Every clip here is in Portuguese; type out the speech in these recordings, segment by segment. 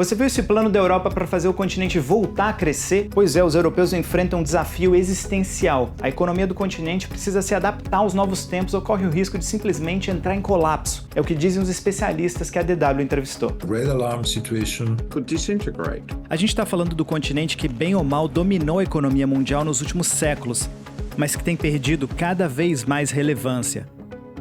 Você viu esse plano da Europa para fazer o continente voltar a crescer? Pois é, os europeus enfrentam um desafio existencial. A economia do continente precisa se adaptar aos novos tempos ou corre o risco de simplesmente entrar em colapso. É o que dizem os especialistas que a DW entrevistou. Red alarm situation could disintegrate. A gente está falando do continente que bem ou mal dominou a economia mundial nos últimos séculos, mas que tem perdido cada vez mais relevância.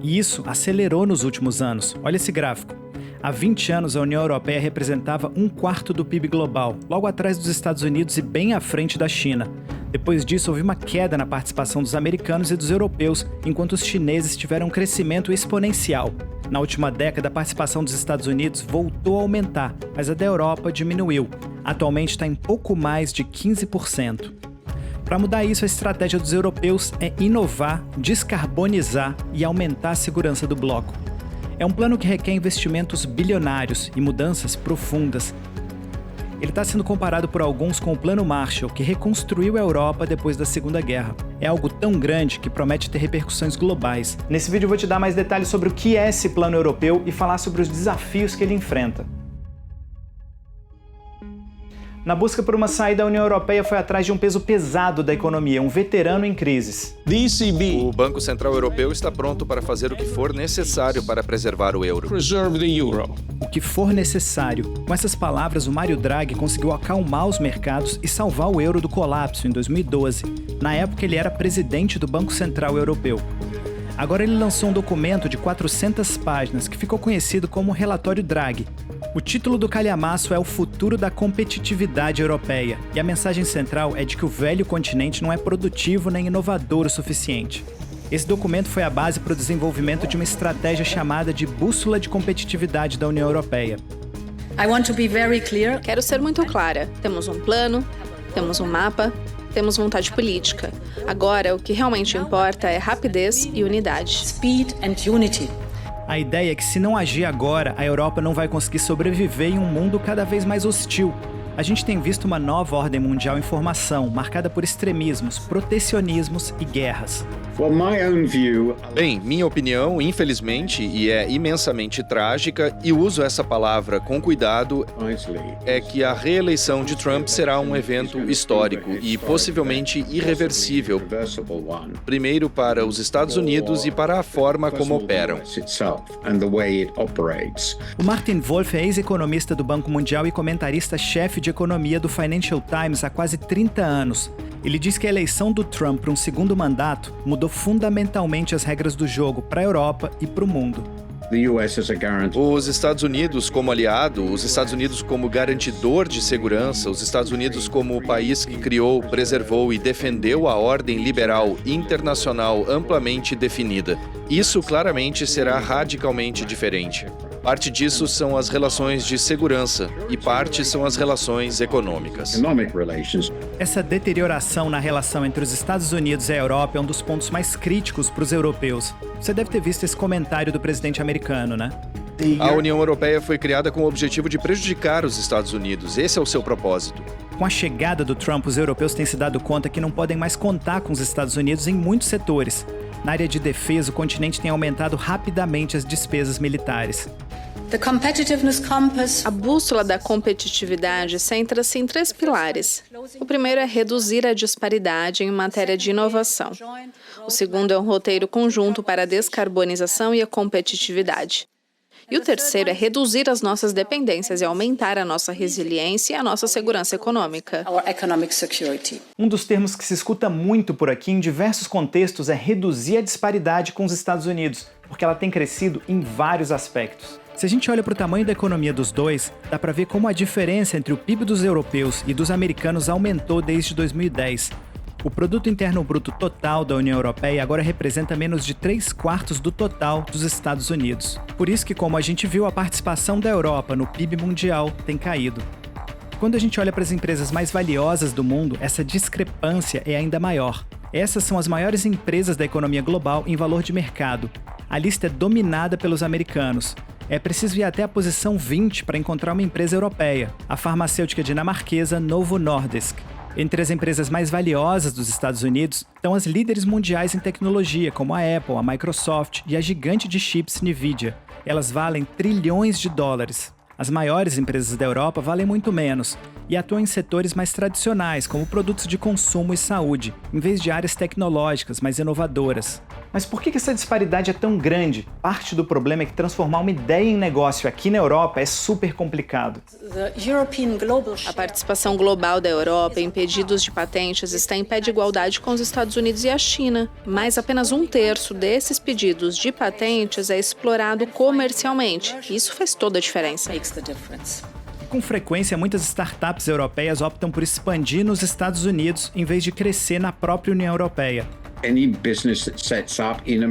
E isso acelerou nos últimos anos. Olha esse gráfico. Há 20 anos, a União Europeia representava 1/4 do PIB global, logo atrás dos Estados Unidos e bem à frente da China. Depois disso, houve uma queda na participação dos americanos e dos europeus, enquanto os chineses tiveram um crescimento exponencial. Na última década, a participação dos Estados Unidos voltou a aumentar, mas a da Europa diminuiu. Atualmente está em pouco mais de 15%. Para mudar isso, a estratégia dos europeus é inovar, descarbonizar e aumentar a segurança do bloco. É um plano que requer investimentos bilionários e mudanças profundas. Ele está sendo comparado por alguns com o Plano Marshall, que reconstruiu a Europa depois da Segunda Guerra. É algo tão grande que promete ter repercussões globais. Nesse vídeo eu vou te dar mais detalhes sobre o que é esse plano europeu e falar sobre os desafios que ele enfrenta. Na busca por uma saída, a União Europeia foi atrás de um peso pesado da economia, um veterano em crises. O Banco Central Europeu está pronto para fazer o que for necessário para preservar o euro. O que for necessário. Com essas palavras, o Mário Draghi conseguiu acalmar os mercados e salvar o euro do colapso em 2012. Na época, ele era presidente do Banco Central Europeu. Agora ele lançou um documento de 400 páginas que ficou conhecido como Relatório Draghi. O título do calhamaço é O Futuro da Competitividade Europeia, e a mensagem central é de que o velho continente não é produtivo nem inovador o suficiente. Esse documento foi a base para o desenvolvimento de uma estratégia chamada de Bússola de Competitividade da União Europeia. Quero ser muito clara. Temos um plano, temos um mapa, temos vontade política. Agora, o que realmente importa é rapidez e unidade. A ideia é que se não agir agora, a Europa não vai conseguir sobreviver em um mundo cada vez mais hostil. A gente tem visto uma nova ordem mundial em formação, marcada por extremismos, protecionismos e guerras. Bem, minha opinião, infelizmente, e é imensamente trágica, e uso essa palavra com cuidado, é que a reeleição de Trump será um evento histórico e possivelmente irreversível, primeiro para os Estados Unidos e para a forma como operam. O Martin Wolf é ex-economista do Banco Mundial e comentarista-chefe de economia do Financial Times há quase 30 anos. Ele diz que a eleição do Trump para um segundo mandato mudou fundamentalmente as regras do jogo para a Europa e para o mundo. Os Estados Unidos como aliado, os Estados Unidos como garantidor de segurança, os Estados Unidos como o país que criou, preservou e defendeu a ordem liberal internacional amplamente definida. Isso claramente será radicalmente diferente. Parte disso são as relações de segurança e parte são as relações econômicas. Essa deterioração na relação entre os Estados Unidos e a Europa é um dos pontos mais críticos para os europeus. Você deve ter visto esse comentário do presidente americano, né? A União Europeia foi criada com o objetivo de prejudicar os Estados Unidos. Esse é o seu propósito. Com a chegada do Trump, os europeus têm se dado conta que não podem mais contar com os Estados Unidos em muitos setores. Na área de defesa, o continente tem aumentado rapidamente as despesas militares. A bússola da competitividade centra-se em 3 pilares. O primeiro é reduzir a disparidade em matéria de inovação. O segundo é um roteiro conjunto para a descarbonização e a competitividade. E o terceiro é reduzir as nossas dependências e aumentar a nossa resiliência e a nossa segurança econômica. Um dos termos que se escuta muito por aqui em diversos contextos é reduzir a disparidade com os Estados Unidos, porque ela tem crescido em vários aspectos. Se a gente olha para o tamanho da economia dos dois, dá para ver como a diferença entre o PIB dos europeus e dos americanos aumentou desde 2010. O Produto Interno Bruto total da União Europeia agora representa menos de 3/4 do total dos Estados Unidos. Por isso que, como a gente viu, a participação da Europa no PIB mundial tem caído. Quando a gente olha para as empresas mais valiosas do mundo, essa discrepância é ainda maior. Essas são as maiores empresas da economia global em valor de mercado. A lista é dominada pelos americanos. É preciso ir até a posição 20 para encontrar uma empresa europeia, a farmacêutica dinamarquesa Novo Nordisk. Entre as empresas mais valiosas dos Estados Unidos estão as líderes mundiais em tecnologia, como a Apple, a Microsoft e a gigante de chips Nvidia. Elas valem trilhões de dólares. As maiores empresas da Europa valem muito menos e atuam em setores mais tradicionais, como produtos de consumo e saúde, em vez de áreas tecnológicas mais inovadoras. Mas por que essa disparidade é tão grande? Parte do problema é que transformar uma ideia em negócio aqui na Europa é super complicado. A participação global da Europa em pedidos de patentes está em pé de igualdade com os Estados Unidos e a China, mas apenas 1/3 desses pedidos de patentes é explorado comercialmente. Isso faz toda a diferença. Com frequência, muitas startups europeias optam por expandir nos Estados Unidos em vez de crescer na própria União Europeia.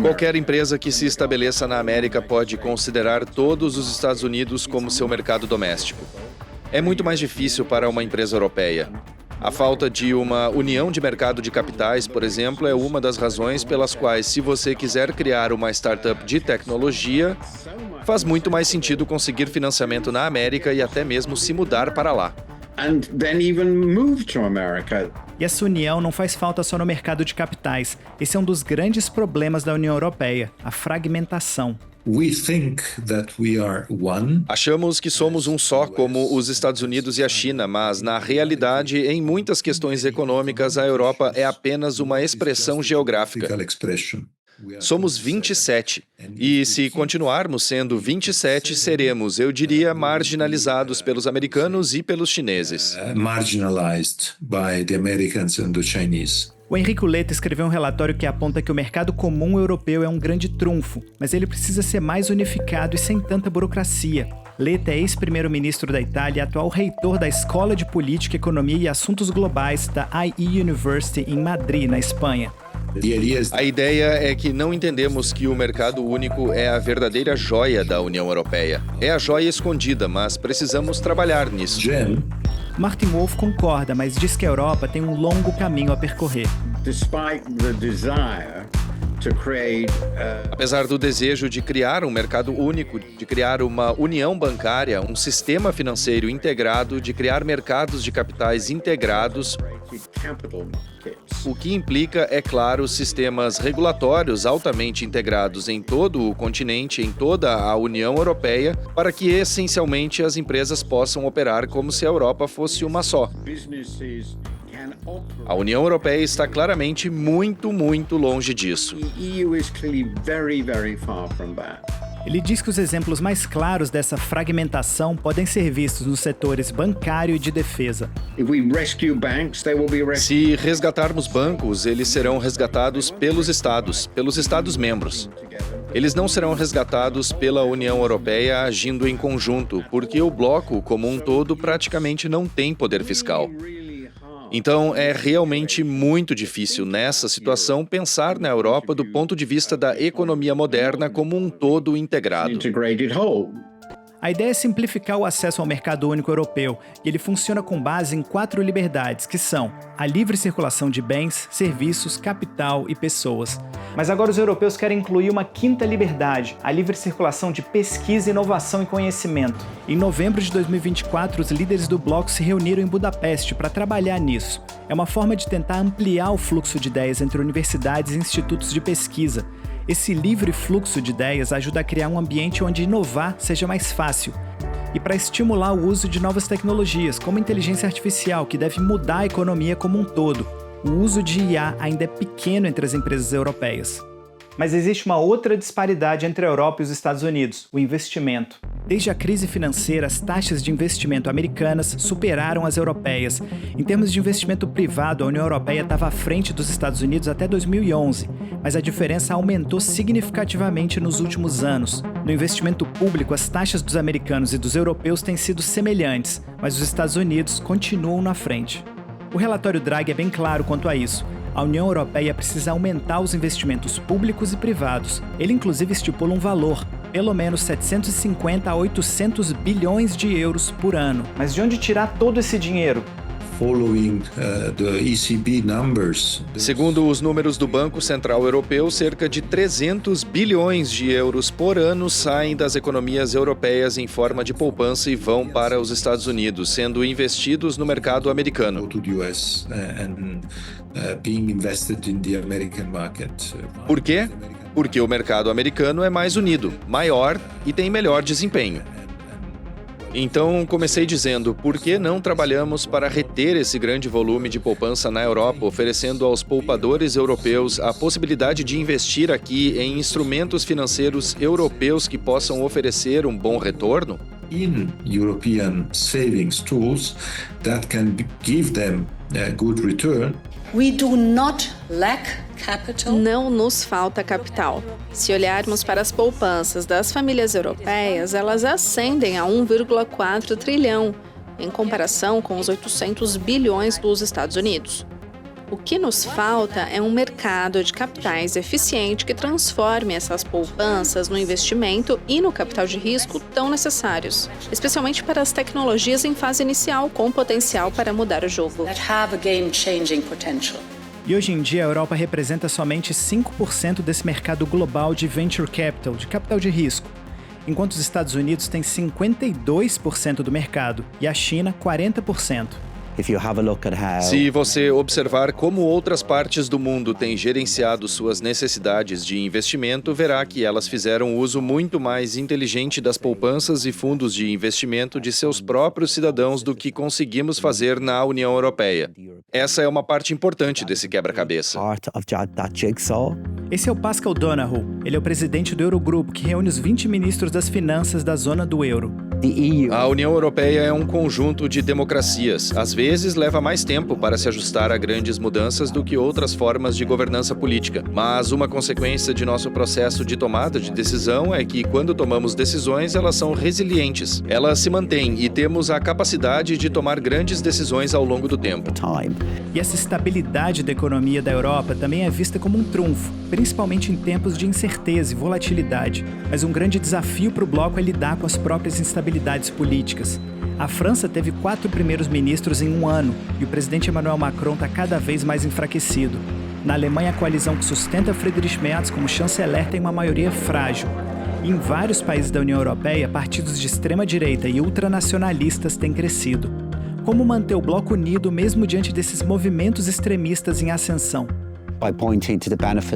Qualquer empresa que se estabeleça na América pode considerar todos os Estados Unidos como seu mercado doméstico. É muito mais difícil para uma empresa europeia. A falta de uma união de mercado de capitais, por exemplo, é uma das razões pelas quais, se você quiser criar uma startup de tecnologia, faz muito mais sentido conseguir financiamento na América e até mesmo se mudar para lá. E essa união não faz falta só no mercado de capitais. Esse é um dos grandes problemas da União Europeia, a fragmentação. Achamos que somos um só, como os Estados Unidos e a China, mas, na realidade, em muitas questões econômicas, a Europa é apenas uma expressão geográfica. Somos 27, e se continuarmos sendo 27, seremos, eu diria, marginalizados pelos americanos e pelos chineses. O Enrico Letta escreveu um relatório que aponta que o mercado comum europeu é um grande trunfo, mas ele precisa ser mais unificado e sem tanta burocracia. Letta é ex-primeiro-ministro da Itália e atual reitor da Escola de Política, Economia e Assuntos Globais da IE University em Madrid, na Espanha. A ideia é que não entendemos que o mercado único é a verdadeira joia da União Europeia. É a joia escondida, mas precisamos trabalhar nisso. Martin Wolf concorda, mas diz que a Europa tem um longo caminho a percorrer. Apesar do desejo de criar um mercado único, de criar uma união bancária, um sistema financeiro integrado, de criar mercados de capitais integrados, o que implica, é claro, sistemas regulatórios altamente integrados em todo o continente, em toda a União Europeia, para que essencialmente as empresas possam operar como se a Europa fosse uma só. A União Europeia está claramente muito, muito longe disso. Ele diz que os exemplos mais claros dessa fragmentação podem ser vistos nos setores bancário e de defesa. Se resgatarmos bancos, eles serão resgatados pelos Estados-membros. Eles não serão resgatados pela União Europeia agindo em conjunto, porque o bloco como um todo praticamente não tem poder fiscal. Então, é realmente muito difícil, nessa situação, pensar na Europa do ponto de vista da economia moderna como um todo integrado. A ideia é simplificar o acesso ao mercado único europeu, e ele funciona com base em 4 liberdades, que são a livre circulação de bens, serviços, capital e pessoas. Mas agora os europeus querem incluir uma 5ª liberdade, a livre circulação de pesquisa, inovação e conhecimento. Em novembro de 2024, os líderes do bloco se reuniram em Budapeste para trabalhar nisso. É uma forma de tentar ampliar o fluxo de ideias entre universidades e institutos de pesquisa. Esse livre fluxo de ideias ajuda a criar um ambiente onde inovar seja mais fácil. E para estimular o uso de novas tecnologias, como a inteligência artificial, que deve mudar a economia como um todo. O uso de IA ainda é pequeno entre as empresas europeias. Mas existe uma outra disparidade entre a Europa e os Estados Unidos, o investimento. Desde a crise financeira, as taxas de investimento americanas superaram as europeias. Em termos de investimento privado, a União Europeia estava à frente dos Estados Unidos até 2011, mas a diferença aumentou significativamente nos últimos anos. No investimento público, as taxas dos americanos e dos europeus têm sido semelhantes, mas os Estados Unidos continuam na frente. O relatório Draghi é bem claro quanto a isso. A União Europeia precisa aumentar os investimentos públicos e privados. Ele inclusive estipula um valor, pelo menos 750 a 800 bilhões de euros por ano. Mas de onde tirar todo esse dinheiro? Segundo os números do Banco Central Europeu, cerca de 300 bilhões de euros por ano saem das economias europeias em forma de poupança e vão para os Estados Unidos, sendo investidos no mercado americano. Por quê? Porque o mercado americano é mais unido, maior e tem melhor desempenho. Então, comecei dizendo, por que não trabalhamos para reter esse grande volume de poupança na Europa, oferecendo aos poupadores europeus a possibilidade de investir aqui em instrumentos financeiros europeus que possam oferecer um bom retorno? In European savings tools that can give them a good return. We do not lack capital. Não nos falta capital. Se olharmos para as poupanças das famílias europeias, elas ascendem a 1,4 trilhão, em comparação com os 800 bilhões dos Estados Unidos. O que nos falta é um mercado de capitais eficiente que transforme essas poupanças no investimento e no capital de risco tão necessários, especialmente para as tecnologias em fase inicial com potencial para mudar o jogo. That have a game-changing potential. E hoje em dia a Europa representa somente 5% desse mercado global de venture capital, de capital de risco, enquanto os Estados Unidos têm 52% do mercado e a China 40%. Se você observar como outras partes do mundo têm gerenciado suas necessidades de investimento, verá que elas fizeram uso muito mais inteligente das poupanças e fundos de investimento de seus próprios cidadãos do que conseguimos fazer na União Europeia. Essa é uma parte importante desse quebra-cabeça. Esse é o Pascal Donohoe. Ele é o presidente do Eurogrupo, que reúne os 20 ministros das finanças da zona do euro. A União Europeia é um conjunto de democracias. Às vezes, leva mais tempo para se ajustar a grandes mudanças do que outras formas de governança política. Mas uma consequência de nosso processo de tomada de decisão é que, quando tomamos decisões, elas são resilientes. Elas se mantêm e temos a capacidade de tomar grandes decisões ao longo do tempo. E essa estabilidade da economia da Europa também é vista como um trunfo, principalmente em tempos de incerteza e volatilidade. Mas um grande desafio para o bloco é lidar com as próprias instabilidades políticas. A França teve 4 primeiros ministros em um ano e o presidente Emmanuel Macron está cada vez mais enfraquecido. Na Alemanha, a coalizão que sustenta Friedrich Merz como chanceler tem uma maioria frágil. E em vários países da União Europeia, partidos de extrema-direita e ultranacionalistas têm crescido. Como manter o bloco unido mesmo diante desses movimentos extremistas em ascensão?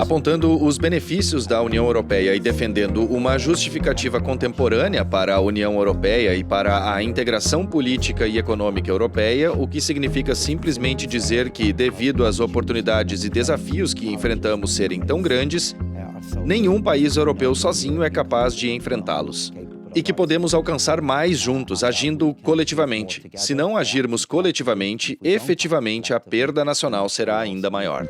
Apontando os benefícios da União Europeia e defendendo uma justificativa contemporânea para a União Europeia e para a integração política e econômica europeia, o que significa simplesmente dizer que, devido às oportunidades e desafios que enfrentamos serem tão grandes, nenhum país europeu sozinho é capaz de enfrentá-los. E que podemos alcançar mais juntos, agindo coletivamente. Se não agirmos coletivamente, efetivamente a perda nacional será ainda maior.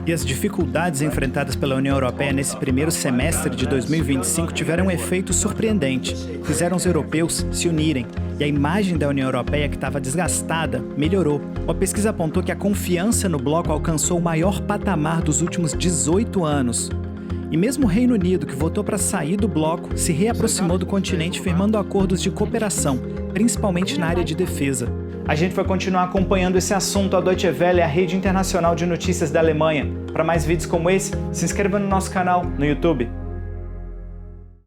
E as dificuldades enfrentadas pela União Europeia nesse primeiro semestre de 2025 tiveram um efeito surpreendente. Fizeram os europeus se unirem. E a imagem da União Europeia, que estava desgastada, melhorou. Uma pesquisa apontou que a confiança no bloco alcançou o maior patamar dos últimos 18 anos. E mesmo o Reino Unido, que votou para sair do bloco, se reaproximou do continente firmando acordos de cooperação, principalmente na área de defesa. A gente vai continuar acompanhando esse assunto. A Deutsche Welle é a rede internacional de notícias da Alemanha. Para mais vídeos como esse, se inscreva no nosso canal no YouTube.